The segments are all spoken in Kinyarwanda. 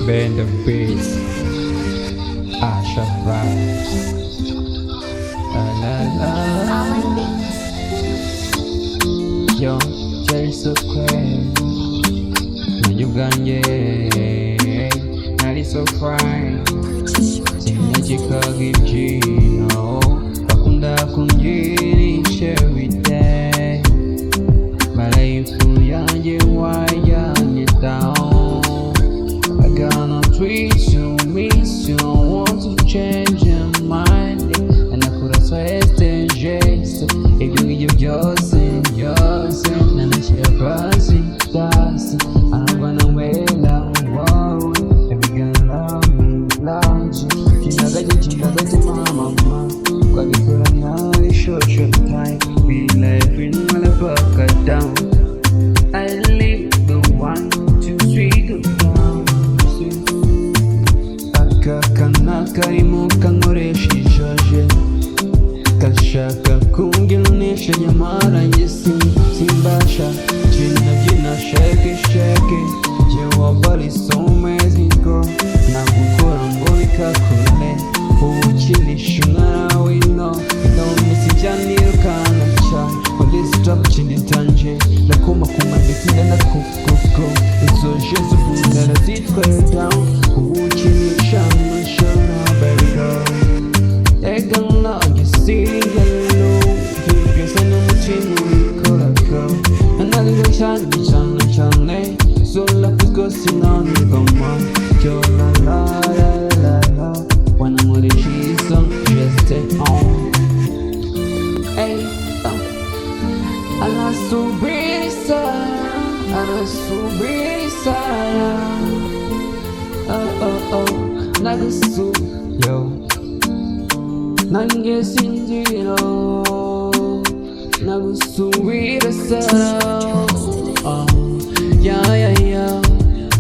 bend the beats. Asha vibes. La la la. Yo, Jerry so crazy. When you gone, yeah, now it's so fine. Sinachika gijino, bakunda kunjiri every day. Malaifu yanje wayanye down. I gonna treat you, miss you, want to change your mind. And I could have sweated just if you just and I share passing dust. I'm gonna wait out, wow. If you can love me, love you. Chinagaji mama. Kwa vikura na short time. We life in Malabaka down. I live the 1, 2, 3 down. Akakanaka imuka nkoresha ishaje. Kashaka kunginisha nyamara njye simbasha. Jina shake. Jewa bali so amazing girl. Nagukora ngo bikakure. Ubukinisha umwana w'ino. Misijyanirukana cyane. Police stop kinitanje. Nakoma kumandika ndanakukusko. Izoje z'ubundara zitwaye down. Ubukinisha amashara baby girl. Ega nage sigalo. Byose n'umutima ubikoraga. Another cyane. So life is going on come on. Yo la. When I'm with it, she's on, just stay on. Hey, I'm so pretty sad. Oh, like so, yo. Nange sinjiro, nagu so pretty sad. Yeah.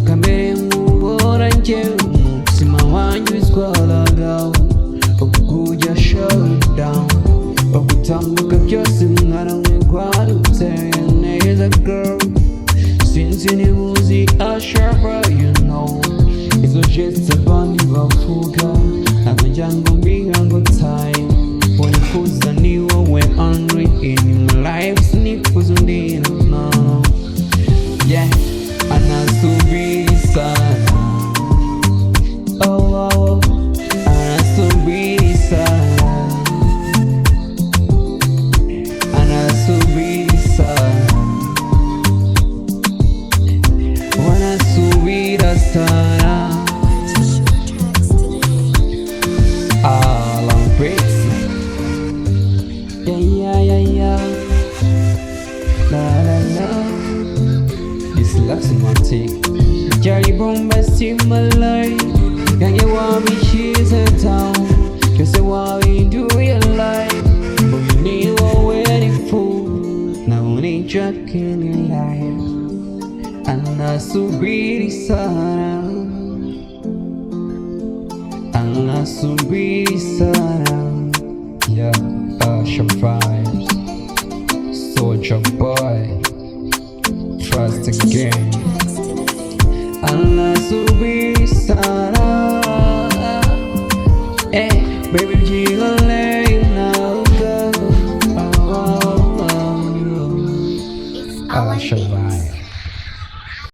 Kamere mubora njyewe umutima wanjye witwaraga. Ukujya show down. Ugutambuka byose mwaramwe rwaruteye neza girl. Sinzi nibuzi ashaka you know. Izo jets abandi bavuga. Amajyango mbiga ngo time. Wanifuza ni wowe only in my life. Sinifuza undi no. Yeah, anasubiri sana. Oh, anasubiri sana. Wanasubira sana. All on bricks. Yeah. La. This love's romantic. Jerry bomba similar. Can't you want me she's a town? Just say what we do your life. But you need a wedding fool. Now we ain't joking in life. Anasubiri sana. Yeah, Asha vibes. Soldier boy. Trust again. Anasubiri sana.